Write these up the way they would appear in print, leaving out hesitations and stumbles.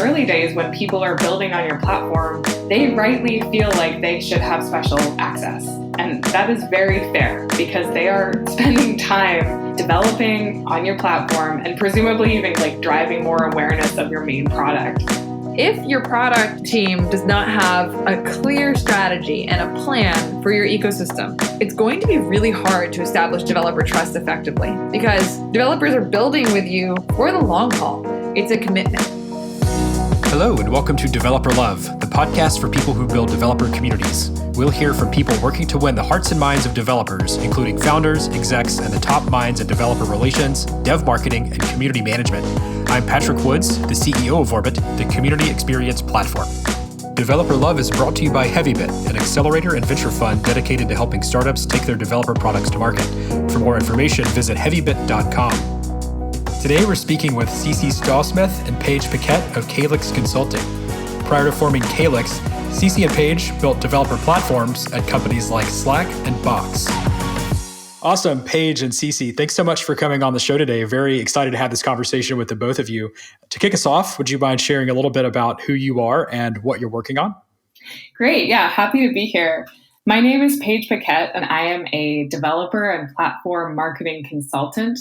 early days when people are building on your platform, they rightly feel like they should have special access. And that is very fair because they are spending time developing on your platform and presumably even like driving more awareness of your main product. If your product team does not have a clear strategy and a plan for your ecosystem, it's going to be really hard to establish developer trust effectively because developers are building with you for the long haul. It's a commitment. Hello, and welcome to Developer Love, the podcast for people who build developer communities. We'll hear from people working to win the hearts and minds of developers, including founders, execs, and the top minds in developer relations, dev marketing, and community management. I'm Patrick Woods, the CEO of Orbit, the community experience platform. Developer Love is brought to you by Heavybit, an accelerator and venture fund dedicated to helping startups take their developer products to market. For more information, visit heavybit.com. Today, we're speaking with Ceci Stallsmith and Paige Paquette of Calyx Consulting. Prior to forming Calyx, Ceci and Paige built developer platforms at companies like Slack and Box. Awesome, Paige and Ceci, thanks so much for coming on the show today. Very excited to have this conversation with the both of you. To kick us off, would you mind sharing a little bit about who you are and what you're working on? Great, yeah, happy to be here. My name is Paige Paquette, and I am a developer and platform marketing consultant.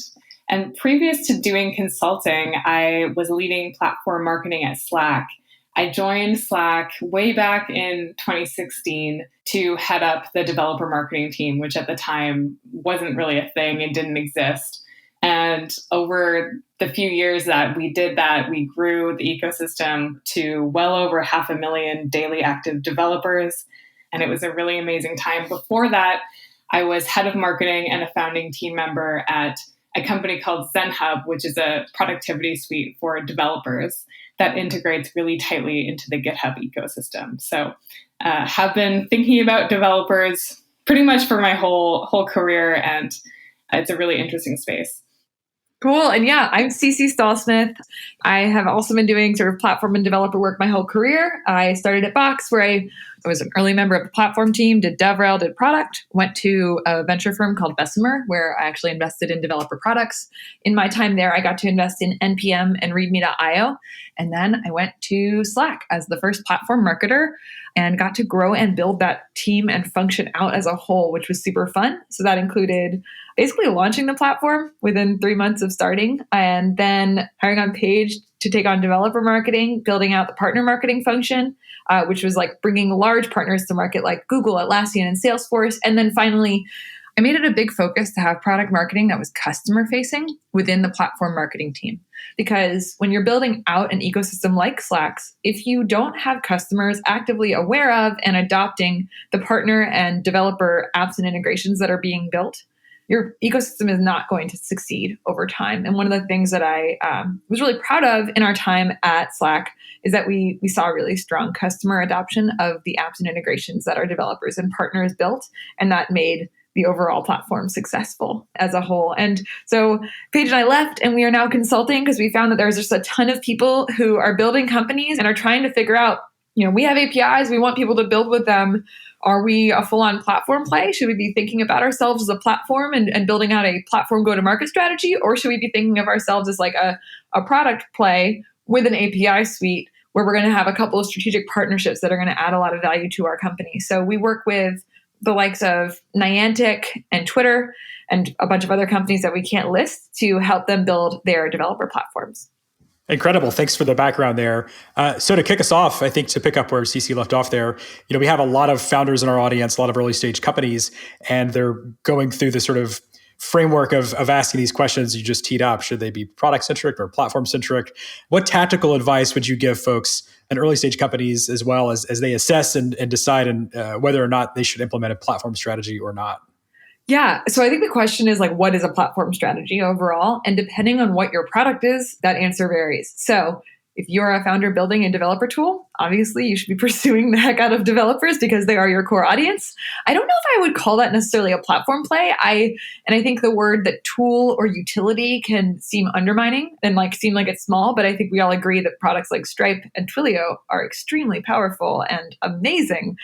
And previous to doing consulting, I was leading platform marketing at Slack. I joined Slack way back in 2016 to head up the developer marketing team, which at the time wasn't really a thing and didn't exist. And over the few years that we did that, we grew the ecosystem to well over 500,000 daily active developers. And it was a really amazing time. Before that, I was head of marketing and a founding team member at a company called ZenHub, which is a productivity suite for developers that integrates really tightly into the GitHub ecosystem. So have been thinking about developers pretty much for my whole career, and it's a really interesting space. Cool. And yeah, I'm Ceci Stallsmith. I have also been doing sort of platform and developer work my whole career. I started at Box, where I was an early member of the platform team, did DevRel, did product, went to a venture firm called Bessemer, where I actually invested in developer products. In my time there, I got to invest in NPM and README.io. And then I went to Slack as the first platform marketer and got to grow and build that team and function out as a whole, which was super fun. So that included basically launching the platform within 3 months of starting, and then hiring on Paige to take on developer marketing, building out the partner marketing function, which was like bringing large partners to market like Google, Atlassian, and Salesforce. And then finally, I made it a big focus to have product marketing that was customer facing within the platform marketing team. Because when you're building out an ecosystem like Slack's, if you don't have customers actively aware of and adopting the partner and developer apps and integrations that are being built, your ecosystem is not going to succeed over time. And one of the things that I was really proud of in our time at Slack is that we saw really strong customer adoption of the apps and integrations that our developers and partners built, and that made the overall platform successful as a whole. And so Paige and I left, and we are now consulting because we found that there's just a ton of people who are building companies and are trying to figure out, we have APIs, we want people to build with them. Are we a full-on platform play? Should we be thinking about ourselves as a platform and building out a platform go-to-market strategy? Or should we be thinking of ourselves as like a product play with an API suite where we're going to have a couple of strategic partnerships that are going to add a lot of value to our company? So we work with the likes of Niantic and Twitter and a bunch of other companies that we can't list to help them build their developer platforms. Incredible. Thanks for the background there. So to kick us off, I think to pick up where Ceci left off there, we have a lot of founders in our audience, a lot of early stage companies, and they're going through the sort of framework of asking these questions you just teed up. Should they be product centric or platform centric? What tactical advice would you give folks in early stage companies as well as they assess and decide whether or not they should implement a platform strategy or not? Yeah. So I think the question is like, what is a platform strategy overall? And depending on what your product is, that answer varies. So if you're a founder building a developer tool, obviously you should be pursuing the heck out of developers because they are your core audience. I don't know if I would call that necessarily a platform play. I think the word that tool or utility can seem undermining and seem like it's small, but I think we all agree that products like Stripe and Twilio are extremely powerful and amazing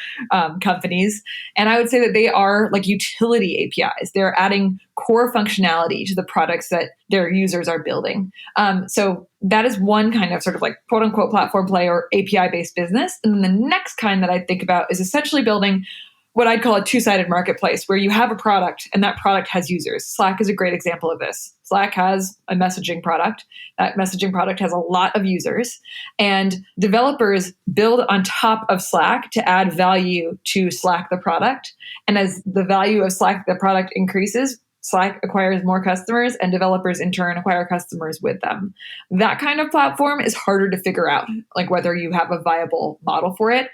companies. And I would say that they are like utility APIs. They're adding core functionality to the products that their users are building. So that is one kind of sort of like quote unquote platform play or API based business. And then the next kind that I think about is essentially building what I'd call a two-sided marketplace where you have a product and that product has users. Slack is a great example of this. Slack has a messaging product. That messaging product has a lot of users, and developers build on top of Slack to add value to Slack, the product. And as the value of Slack, the product increases, Slack acquires more customers and developers in turn acquire customers with them. That kind of platform is harder to figure out, like whether you have a viable model for it.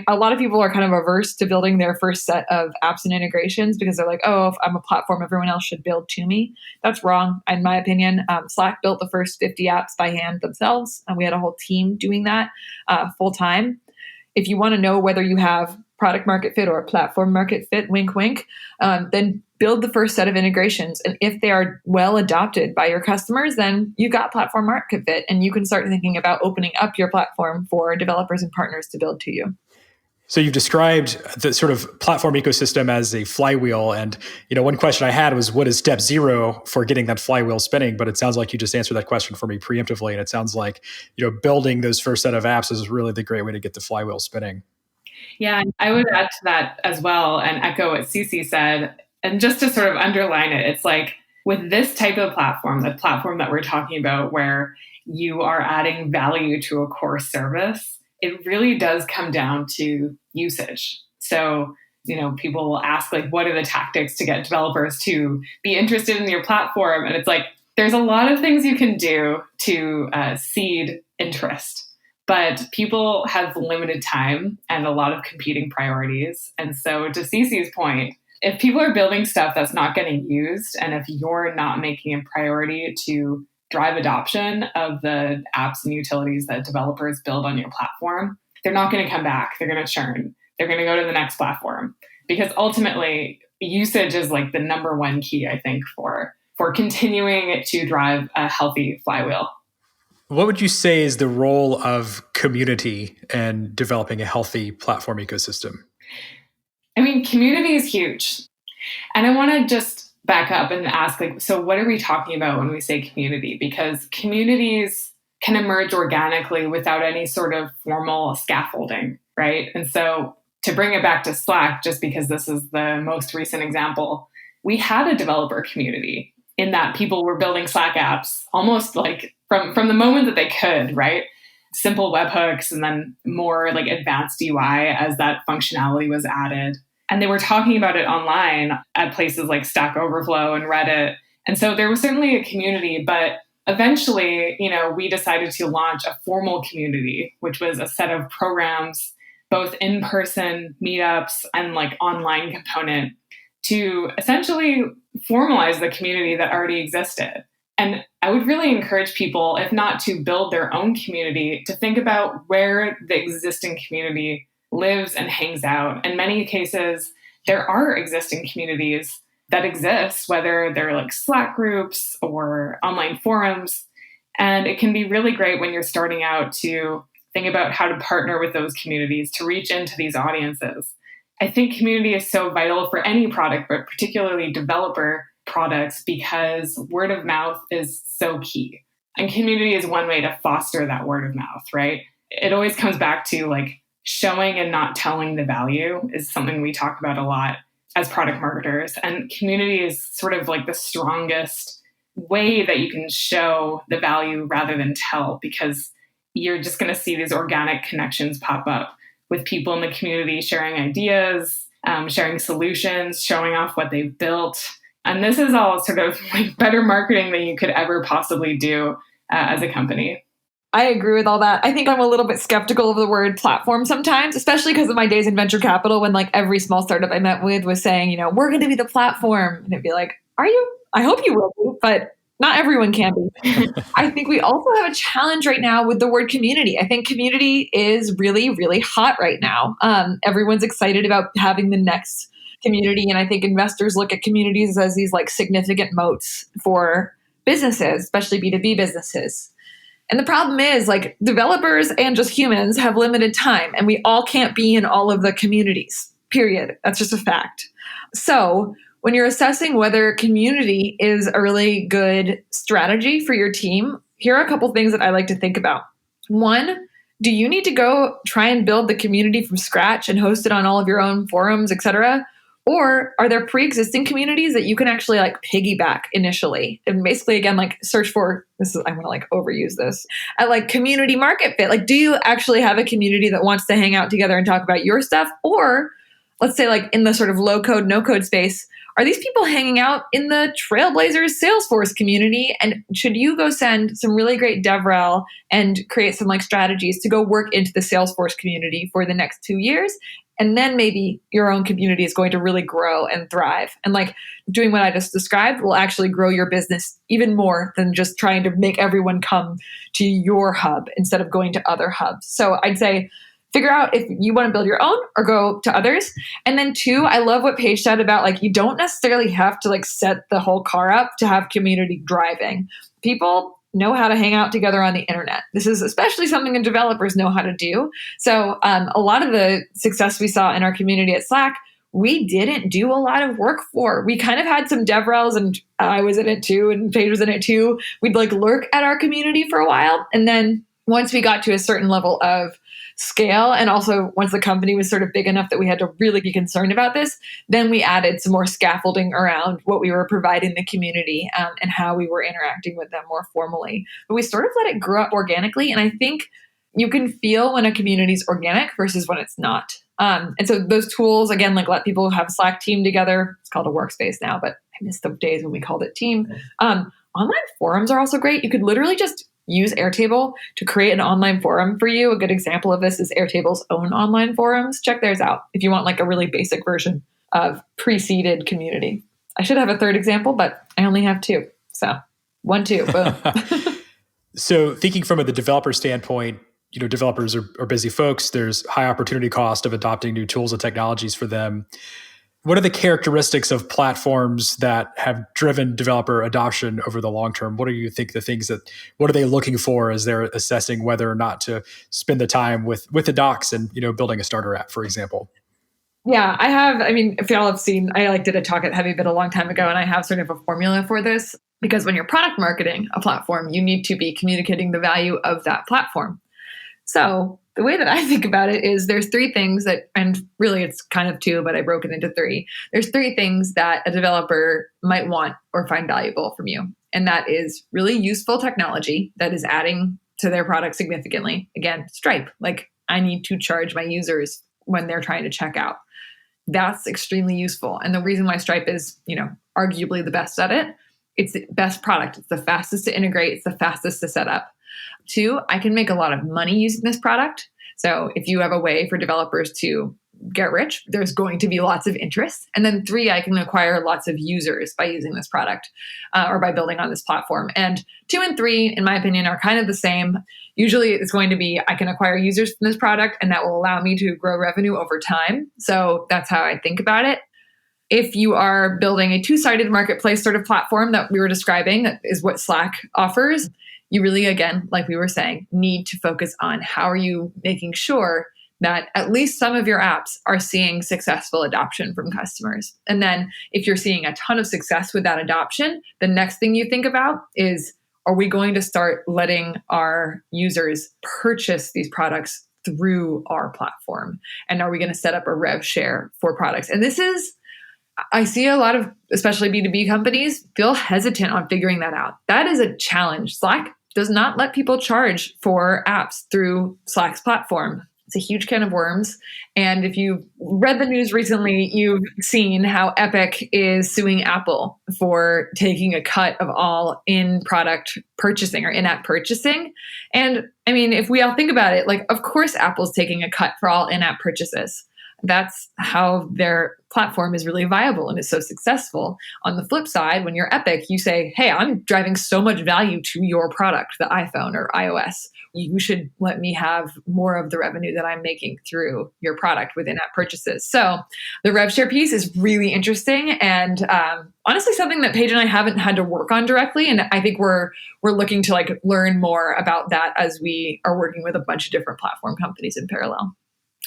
A lot of people are kind of averse to building their first set of apps and integrations because they're like, oh, if I'm a platform, everyone else should build to me. That's wrong, in my opinion. Slack built the first 50 apps by hand themselves, and we had a whole team doing that full time. If you want to know whether you have product market fit or platform market fit, wink, wink, then build the first set of integrations. And if they are well adopted by your customers, then you got platform market fit, and you can start thinking about opening up your platform for developers and partners to build to you. So you've described the sort of platform ecosystem as a flywheel. And, one question I had was, what is step 0 for getting that flywheel spinning? But it sounds like you just answered that question for me preemptively. And it sounds like, building those first set of apps is really the great way to get the flywheel spinning. Yeah, I would add to that as well and echo what Ceci said. And just to sort of underline it, it's like with this type of platform, the platform that we're talking about where you are adding value to a core service, it really does come down to usage. So, people will ask, like, what are the tactics to get developers to be interested in your platform? And it's like, there's a lot of things you can do to seed interest, but people have limited time and a lot of competing priorities. And so to Ceci's point, if people are building stuff that's not getting used, and if you're not making a priority to drive adoption of the apps and utilities that developers build on your platform, they're not going to come back. They're going to churn. They're going to go to the next platform, because ultimately usage is like the number one key, I think, for continuing to drive a healthy flywheel. What would you say is the role of community in developing a healthy platform ecosystem? I mean, community is huge. And I want to just back up and ask, so what are we talking about when we say community? Because communities can emerge organically without any sort of formal scaffolding, right? And so to bring it back to Slack, just because this is the most recent example, we had a developer community in that people were building Slack apps almost like from the moment that they could, right? Simple webhooks and then more like advanced UI as that functionality was added. And they were talking about it online at places like Stack Overflow and Reddit. And so there was certainly a community, but eventually, we decided to launch a formal community, which was a set of programs, both in-person meetups and like online component, to essentially formalize the community that already existed. And I would really encourage people, if not to build their own community, to think about where the existing community lives and hangs out. In many cases, there are existing communities that exist, whether they're like Slack groups or online forums. And it can be really great when you're starting out to think about how to partner with those communities to reach into these audiences. I think community is so vital for any product, but particularly developer products, because word of mouth is so key. And community is one way to foster that word of mouth, right? It always comes back to like showing and not telling the value is something we talk about a lot as product marketers. And community is sort of like the strongest way that you can show the value rather than tell, because you're just going to see these organic connections pop up with people in the community sharing ideas, sharing solutions, showing off what they've built. And this is all sort of like better marketing than you could ever possibly do as a company. I agree with all that. I think I'm a little bit skeptical of the word platform sometimes, especially because of my days in venture capital when like every small startup I met with was saying, we're going to be the platform. And it'd be like, are you? I hope you will be, but not everyone can be. I think we also have a challenge right now with the word community. I think community is really, really hot right now. Everyone's excited about having the next community. And I think investors look at communities as these like significant moats for businesses, especially B2B businesses. And the problem is like developers and just humans have limited time, and we all can't be in all of the communities, period. That's just a fact. So when you're assessing whether community is a really good strategy for your team, here are a couple things that I like to think about. One, do you need to go try and build the community from scratch and host it on all of your own forums, etc.? Or are there pre-existing communities that you can actually like piggyback initially? And basically, again, like search for this is, I'm gonna like overuse this at like community market fit. Like, do you actually have a community that wants to hang out together and talk about your stuff? Or let's say like in the sort of low code, no code space, are these people hanging out in the Trailblazers Salesforce community? And should you go send some really great DevRel and create some like strategies to go work into the Salesforce community for the next 2 years? And then maybe your own community is going to really grow and thrive. And like doing what I just described will actually grow your business even more than just trying to make everyone come to your hub instead of going to other hubs. So I'd say figure out if you want to build your own or go to others. And then 2, I love what Paige said about like, you don't necessarily have to like set the whole car up to have community driving. People know how to hang out together on the internet. This is especially something that developers know how to do. So a lot of the success we saw in our community at Slack, we didn't do a lot of work for. We kind of had some DevRels, and I was in it too, and Paige was in it too. We'd like lurk at our community for a while. And then once we got to a certain level of scale, and also once the company was sort of big enough that we had to really be concerned about this, then we added some more scaffolding around what we were providing the community and how we were interacting with them more formally. But we sort of let it grow up organically. And I think you can feel when a community is organic versus when it's not. And so those tools, again, like let people have Slack team together. It's called a workspace now, but I miss the days when we called it team. Online forums are also great. You could literally just use Airtable to create an online forum for you. A good example of this is Airtable's own online forums. Check theirs out if you want like a really basic version of pre-seeded community. I should have a third example, but I only have 2. So 1, 2, boom. So thinking from the developer standpoint, developers are busy folks. There's high opportunity cost of adopting new tools and technologies for them. What are the characteristics of platforms that have driven developer adoption over the long term? What do you think what are they looking for as they're assessing whether or not to spend the time with the docs and, building a starter app, for example? Yeah, if y'all have seen, I did a talk at Heavybit a long time ago, and I have sort of a formula for this because when you're product marketing a platform, you need to be communicating the value of that platform. So the way that I think about it is there's 3 things that, and really it's kind of 2, but I broke it into 3. There's 3 things that a developer might want or find valuable from you. And that is really useful technology that is adding to their product significantly. Again, Stripe, like I need to charge my users when they're trying to check out. That's extremely useful. And the reason why Stripe is, arguably the best at it, it's the best product. It's the fastest to integrate. It's the fastest to set up. 2, I can make a lot of money using this product. So if you have a way for developers to get rich, there's going to be lots of interest. And then 3, I can acquire lots of users by using this product or by building on this platform. And 2 and 3, in my opinion, are kind of the same. Usually it's going to be, I can acquire users from this product and that will allow me to grow revenue over time. So that's how I think about it. If you are building a 2-sided marketplace sort of platform that we were describing, that is what Slack offers, you really, again, like we were saying, need to focus on how are you making sure that at least some of your apps are seeing successful adoption from customers. And then if you're seeing a ton of success with that adoption, the next thing you think about is, are we going to start letting our users purchase these products through our platform? And are we going to set up a rev share for products? And this is, I see a lot of, especially B2B companies, feel hesitant on figuring that out. That is a challenge. Slack does not let people charge for apps through Slack's platform. It's a huge can of worms. And if you've read the news recently, you've seen how Epic is suing Apple for taking a cut of all in-product purchasing or in-app purchasing. And if we all think about it, of course Apple's taking a cut for all in-app purchases. That's how their platform is really viable and is so successful. On the flip side, when you're Epic, you say, hey, I'm driving so much value to your product, the iPhone or iOS. You should let me have more of the revenue that I'm making through your product with in-app purchases. So the rev share piece is really interesting and honestly something that Paige and I haven't had to work on directly. And I think we're looking to learn more about that as we are working with a bunch of different platform companies in parallel.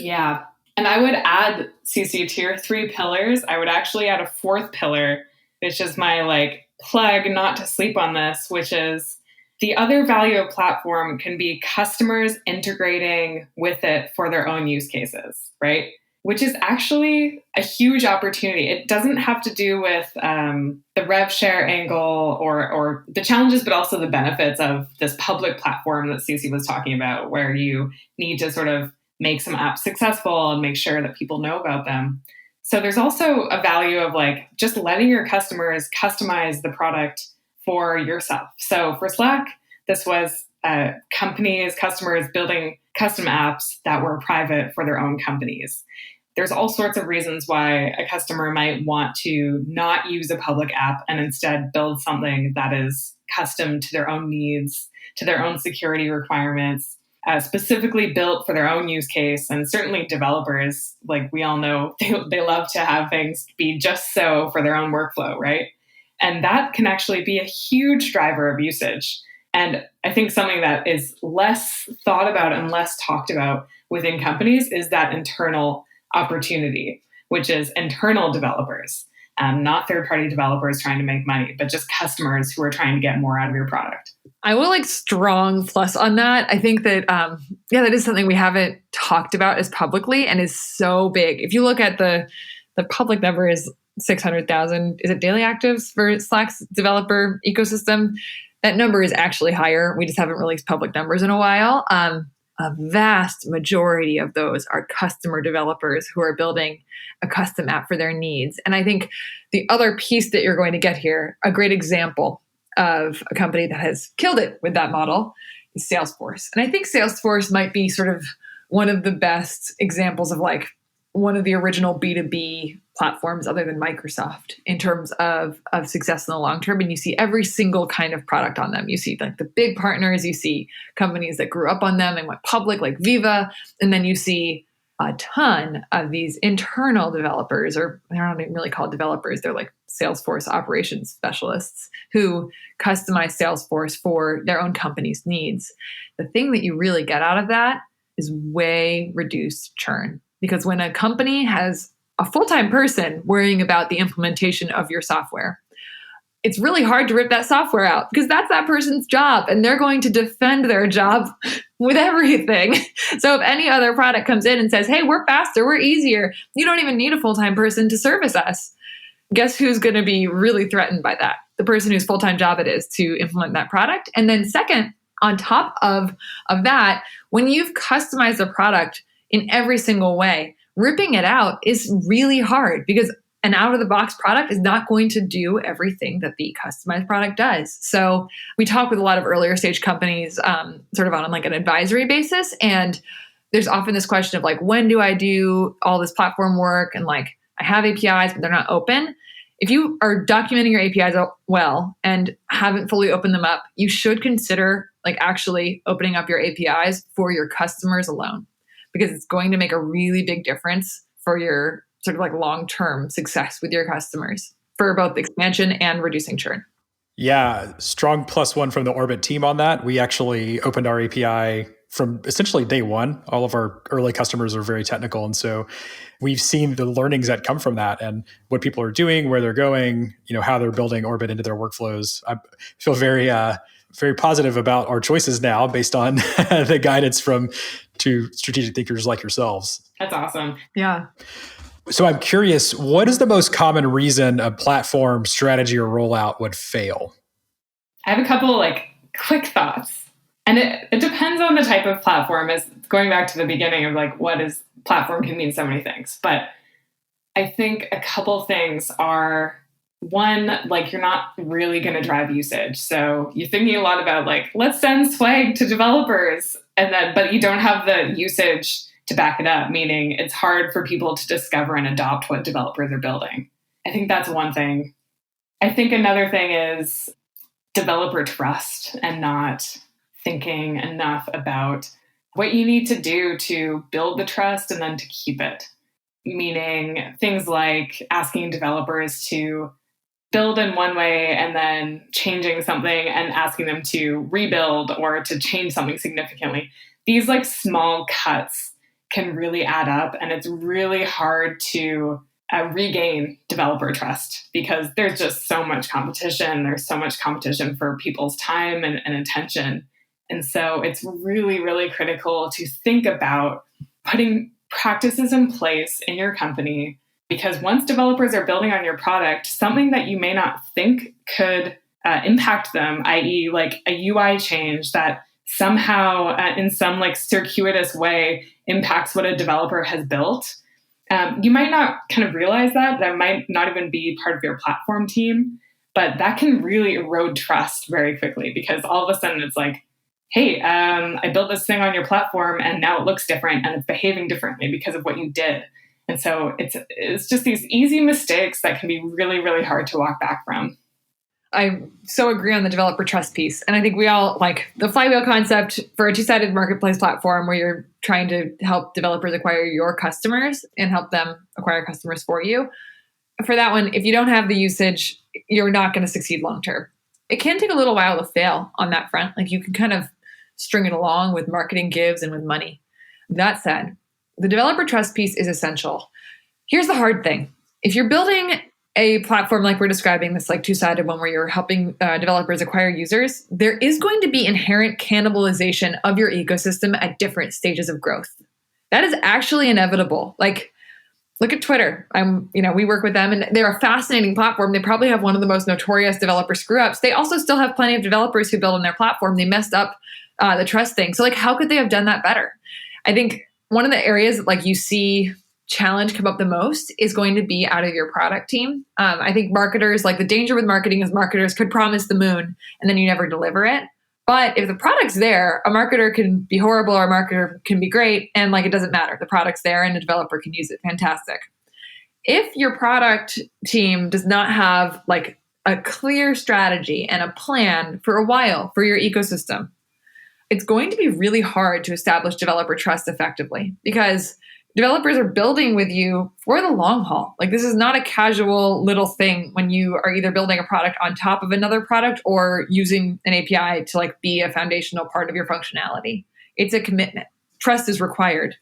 Yeah. And I would add, Ceci, to your 3 pillars, I would actually add a 4th pillar, which is my plug not to sleep on this, which is the other value of platform can be customers integrating with it for their own use cases, right? Which is actually a huge opportunity. It doesn't have to do with the rev share angle or the challenges, but also the benefits of this public platform that Ceci was talking about, where you need to sort of make some apps successful and make sure that people know about them. So there's also a value of just letting your customers customize the product for yourself. So for Slack, this was customers building custom apps that were private for their own companies. There's all sorts of reasons why a customer might want to not use a public app and instead build something that is custom to their own needs, to their own security requirements, specifically built for their own use case. And certainly developers, we all know, they love to have things be just so for their own workflow, right? And that can actually be a huge driver of usage. And I think something that is less thought about and less talked about within companies is that internal opportunity, which is internal developers, not third-party developers trying to make money, but just customers who are trying to get more out of your product. I will strong plus on that. I think that, that is something we haven't talked about as publicly and is so big. If you look at the public number is 600,000, is it daily actives for Slack's developer ecosystem? That number is actually higher. We just haven't released public numbers in a while. A vast majority of those are customer developers who are building a custom app for their needs. And I think the other piece that you're going to get here, a great example of a company that has killed it with that model, is Salesforce. And I think Salesforce might be sort of one of the best examples of one of the original B2B platforms other than Microsoft in terms of success in the long term. And you see every single kind of product on them. You see the big partners, you see companies that grew up on them and went public like Viva. And then you see a ton of these internal developers, or they're not even really called developers. They're Salesforce operations specialists who customize Salesforce for their own company's needs. The thing that you really get out of that is way reduced churn. Because when a company has a full-time person worrying about the implementation of your software, it's really hard to rip that software out because that's that person's job and they're going to defend their job with everything. So if any other product comes in and says, hey, we're faster, we're easier, you don't even need a full-time person to service us. Guess who's going to be really threatened by that? The person whose full-time job it is to implement that product. And then second, on top of that, when you've customized a product in every single way, ripping it out is really hard because an out-of-the-box product is not going to do everything that the customized product does. So we talk with a lot of earlier stage companies sort of on an advisory basis. And there's often this question of when do I do all this platform work? And I have APIs, but they're not open. If you are documenting your APIs well and haven't fully opened them up, you should consider actually opening up your APIs for your customers alone, because it's going to make a really big difference for your sort of long-term success with your customers for both expansion and reducing churn. Yeah, strong +1 from the Orbit team on that. We actually opened our API from essentially day one. All of our early customers are very technical. And so we've seen the learnings that come from that and what people are doing, where they're going, how they're building Orbit into their workflows. I feel very positive about our choices now based on the guidance from two strategic thinkers like yourselves. That's awesome. Yeah. So I'm curious, what is the most common reason a platform strategy or rollout would fail? I have a couple quick thoughts. And it depends on the type of platform. Is going back to the beginning of what is platform can mean so many things. But I think a couple things are, one, you're not really going to drive usage. So you're thinking a lot about let's send swag to developers, but you don't have the usage to back it up, meaning it's hard for people to discover and adopt what developers are building. I think that's one thing. I think another thing is developer trust and not thinking enough about what you need to do to build the trust and then to keep it. Meaning things like asking developers to build in one way and then changing something and asking them to rebuild or to change something significantly. These small cuts can really add up. And it's really hard to regain developer trust because there's just so much competition. There's so much competition for people's time and attention. And so it's really, really critical to think about putting practices in place in your company, because once developers are building on your product, something that you may not think could impact them, i.e. like a UI change that somehow in some like circuitous way impacts what a developer has built. You might not kind of realize that might not even be part of your platform team, but that can really erode trust very quickly because all of a sudden it's like, hey, I built this thing on your platform and now it looks different and it's behaving differently because of what you did. And so it's just these easy mistakes that can be really, really hard to walk back from. I so agree on the developer trust piece. And I think we all like the flywheel concept for a two-sided marketplace platform where you're trying to help developers acquire your customers and help them acquire customers for you. For that one, if you don't have the usage, you're not going to succeed long-term. It can take a little while to fail on that front. Like you can kind of string it along with marketing gives and with money. That said, the developer trust piece is essential. Here's the hard thing. If you're building a platform like we're describing, this like two-sided one where you're helping developers acquire users, there is going to be inherent cannibalization of your ecosystem at different stages of growth. That is actually inevitable. Like, look at Twitter. We work with them and they're a fascinating platform. They probably have one of the most notorious developer screw-ups. They also still have plenty of developers who build on their platform. They messed up the trust thing. So like, how could they have done that better? I think one of the areas like you see challenge come up the most is going to be out of your product team. I think marketers, like the danger with marketing is marketers could promise the moon and then you never deliver it. But if the product's there, a marketer can be horrible or a marketer can be great. And like, it doesn't matter. The product's there and a developer can use it. Fantastic. If your product team does not have like a clear strategy and a plan for a while for your ecosystem, it's going to be really hard to establish developer trust effectively because developers are building with you for the long haul. Like this is not a casual little thing when you are either building a product on top of another product or using an API to like be a foundational part of your functionality. It's a commitment. Trust is required.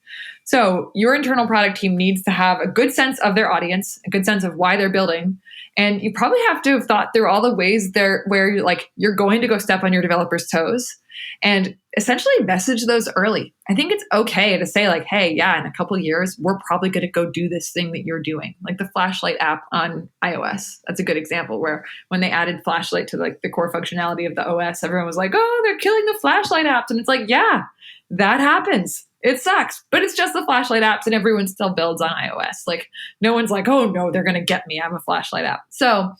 So your internal product team needs to have a good sense of their audience, a good sense of why they're building. And you probably have to have thought through all the ways there where you're going to go step on your developers' toes and essentially message those early. I think it's okay to say like, hey, yeah, in a couple of years, we're probably going to go do this thing that you're doing. Like the flashlight app on iOS. That's a good example where when they added flashlight to like the core functionality of the OS, everyone was like, oh, they're killing the flashlight apps. And it's like, yeah, that happens. It sucks, but it's just the flashlight apps and everyone still builds on iOS. Like no one's like, oh no, they're going to get me. I'm a flashlight app. So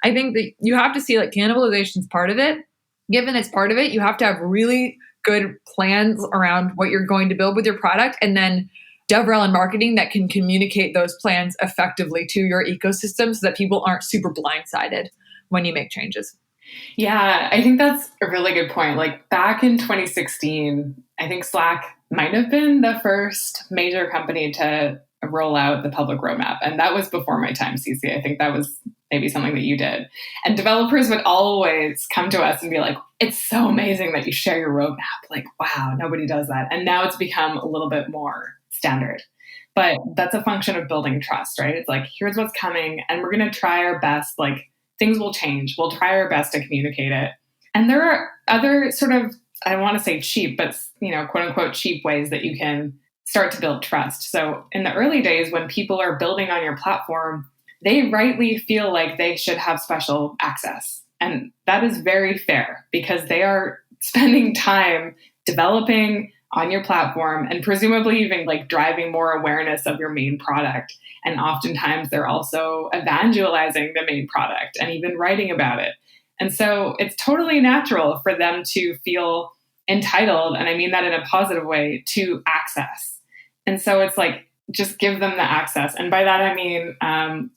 I think that you have to see like cannibalization is part of it. Given it's part of it, you have to have really good plans around what you're going to build with your product and then DevRel and marketing that can communicate those plans effectively to your ecosystem so that people aren't super blindsided when you make changes. Yeah, I think that's a really good point. Like back in 2016, I think Slack might have been the first major company to roll out the public roadmap. And that was before my time, Ceci. I think that was maybe something that you did. And developers would always come to us and be like, it's so amazing that you share your roadmap. Like, wow, nobody does that. And now it's become a little bit more standard. But that's a function of building trust, right? It's like, here's what's coming and we're going to try our best. Like things will change. We'll try our best to communicate it. And there are other sort of, I don't want to say cheap, but quote unquote cheap ways that you can start to build trust. So in the early days, when people are building on your platform, they rightly feel like they should have special access. And that is very fair because they are spending time developing on your platform and presumably even like driving more awareness of your main product. And oftentimes they're also evangelizing the main product and even writing about it. And so it's totally natural for them to feel entitled, and I mean that in a positive way, to access. And so it's like, just give them the access. And by that, I mean,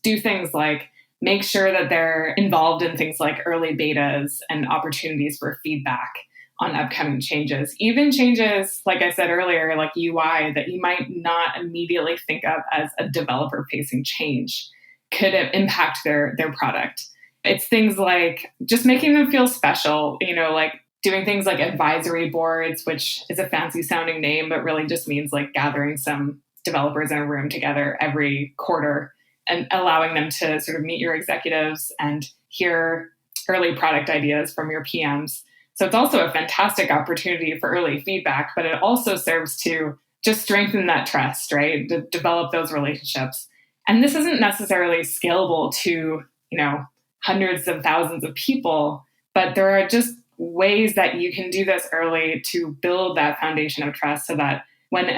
do things like make sure that they're involved in things like early betas and opportunities for feedback on upcoming changes, even changes, like I said earlier, like UI that you might not immediately think of as a developer facing change could impact their product. It's things like just making them feel special, like doing things like advisory boards, which is a fancy sounding name, but really just means like gathering some developers in a room together every quarter and allowing them to sort of meet your executives and hear early product ideas from your PMs. So it's also a fantastic opportunity for early feedback, but it also serves to just strengthen that trust, right? To develop those relationships. And this isn't necessarily scalable to, hundreds of thousands of people, but there are just ways that you can do this early to build that foundation of trust so that when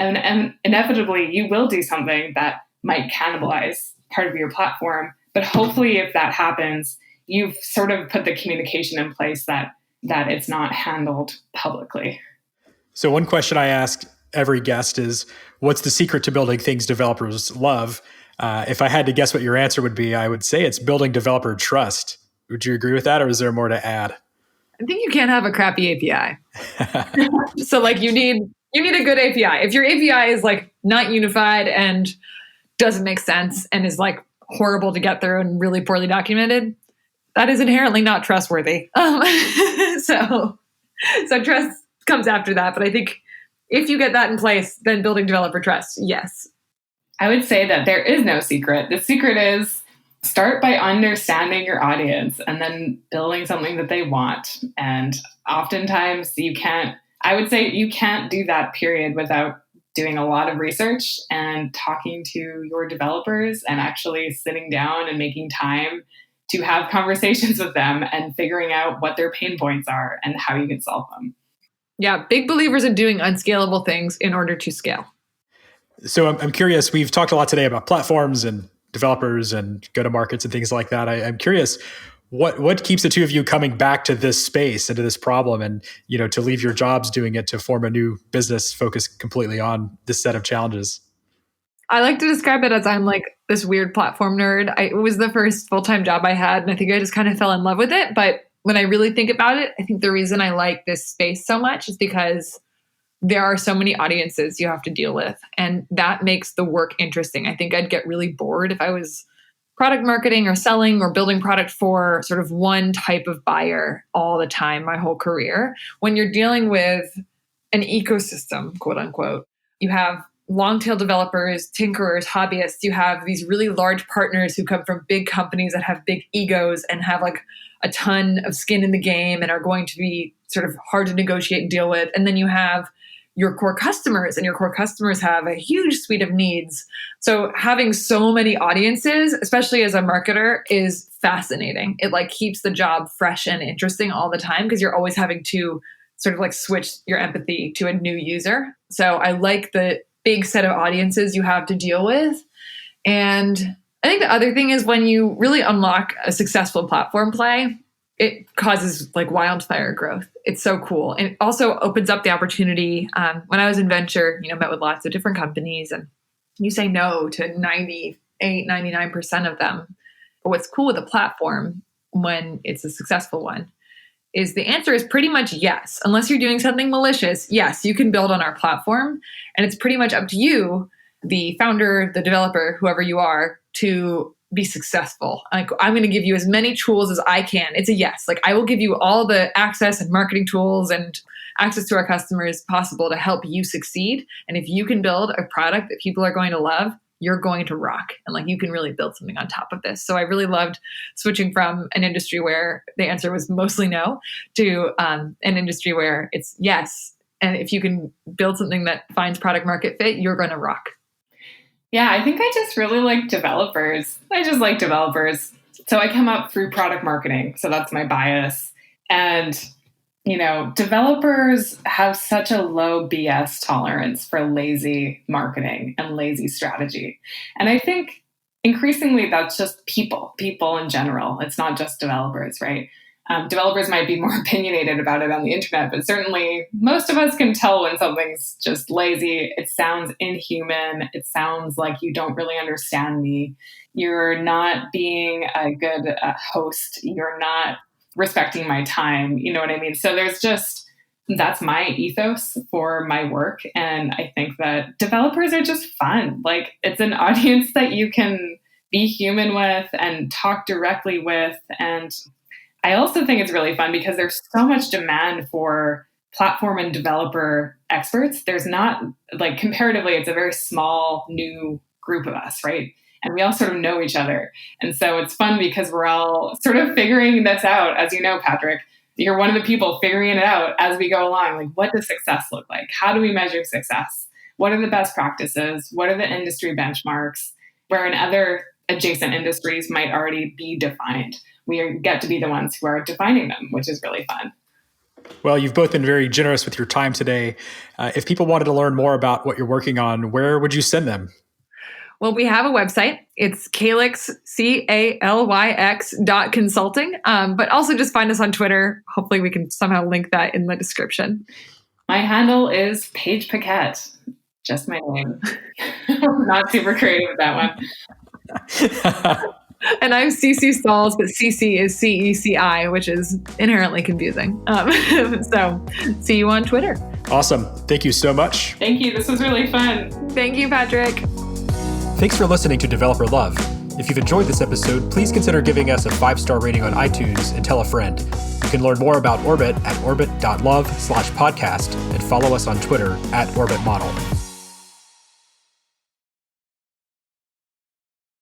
inevitably you will do something that might cannibalize part of your platform, but hopefully if that happens, you've sort of put the communication in place that it's not handled publicly. So one question I ask every guest is, what's the secret to building things developers love? If I had to guess what your answer would be, I would say it's building developer trust. Would you agree with that, or is there more to add? I think you can't have a crappy API. So like you need a good API. If your API is like not unified and doesn't make sense and is like horrible to get through and really poorly documented, that is inherently not trustworthy. So trust comes after that. But I think if you get that in place, then building developer trust, yes. I would say that there is no secret. The secret is start by understanding your audience and then building something that they want. And oftentimes I would say you can't do that period without doing a lot of research and talking to your developers and actually sitting down and making time to have conversations with them and figuring out what their pain points are and how you can solve them. Yeah, big believers in doing unscalable things in order to scale. So I'm curious, we've talked a lot today about platforms and developers and go-to-markets and things like that. I'm curious, what keeps the two of you coming back to this space and to this problem and, to leave your jobs doing it to form a new business focused completely on this set of challenges? I like to describe it as I'm like this weird platform nerd. It was the first full-time job I had, and I think I just kind of fell in love with it. But when I really think about it, I think the reason I like this space so much is because there are so many audiences you have to deal with, and that makes the work interesting. I think I'd get really bored if I was product marketing or selling or building product for sort of one type of buyer all the time, my whole career. When you're dealing with an ecosystem, quote unquote, you have long tail developers, tinkerers, hobbyists. You have these really large partners who come from big companies that have big egos and have like a ton of skin in the game and are going to be sort of hard to negotiate and deal with. And then you have your core customers, and your core customers have a huge suite of needs. So having so many audiences, especially as a marketer, is fascinating. It like keeps the job fresh and interesting all the time because you're always having to sort of like switch your empathy to a new user. So I like the big set of audiences you have to deal with. And I think the other thing is when you really unlock a successful platform play, it causes like wildfire growth. It's so cool. And it also opens up the opportunity. When I was in venture, met with lots of different companies, and you say no to 98, 99% of them. But what's cool with a platform when it's a successful one is the answer is pretty much yes. Unless you're doing something malicious, yes, you can build on our platform. And it's pretty much up to you, the founder, the developer, whoever you are, to be successful. I'm going to give you as many tools as I can. It's a yes. Like I will give you all the access and marketing tools and access to our customers possible to help you succeed. And if you can build a product that people are going to love, you're going to rock. And like you can really build something on top of this. So I really loved switching from an industry where the answer was mostly no to an industry where it's yes. And if you can build something that finds product market fit, you're going to rock. Yeah, I think I just really like developers. I just like developers. So I come up through product marketing. So that's my bias. And, developers have such a low BS tolerance for lazy marketing and lazy strategy. And I think increasingly that's just people in general. It's not just developers, right? Developers might be more opinionated about it on the internet, but certainly most of us can tell when something's just lazy. It sounds inhuman. It sounds like you don't really understand me. You're not being a good host. You're not respecting my time. You know what I mean? So that's my ethos for my work. And I think that developers are just fun. Like it's an audience that you can be human with and talk directly with. And I also think it's really fun because there's so much demand for platform and developer experts. There's not, like, comparatively, it's a very small new group of us, right? And we all sort of know each other. And so it's fun because we're all sort of figuring this out. As you know, Patrick, you're one of the people figuring it out as we go along. Like, what does success look like? How do we measure success? What are the best practices? What are the industry benchmarks? Where in other adjacent industries might already be defined. We get to be the ones who are defining them, which is really fun. Well, you've both been very generous with your time today. If people wanted to learn more about what you're working on, where would you send them? Well, we have a website. It's Calyx, CALYX.consulting. But also just find us on Twitter. Hopefully we can somehow link that in the description. My handle is Paige Paquette. Just my name. Not super creative with that one. And I'm Ceci Stalls, but Ceci is CECI, which is inherently confusing. So see you on Twitter. Awesome. Thank you so much. Thank you. This was really fun. Thank you, Patrick. Thanks for listening to Developer Love. If you've enjoyed this episode, please consider giving us a 5-star rating on iTunes and tell a friend. You can learn more about Orbit at orbit.love/podcast and follow us on Twitter @OrbitModel.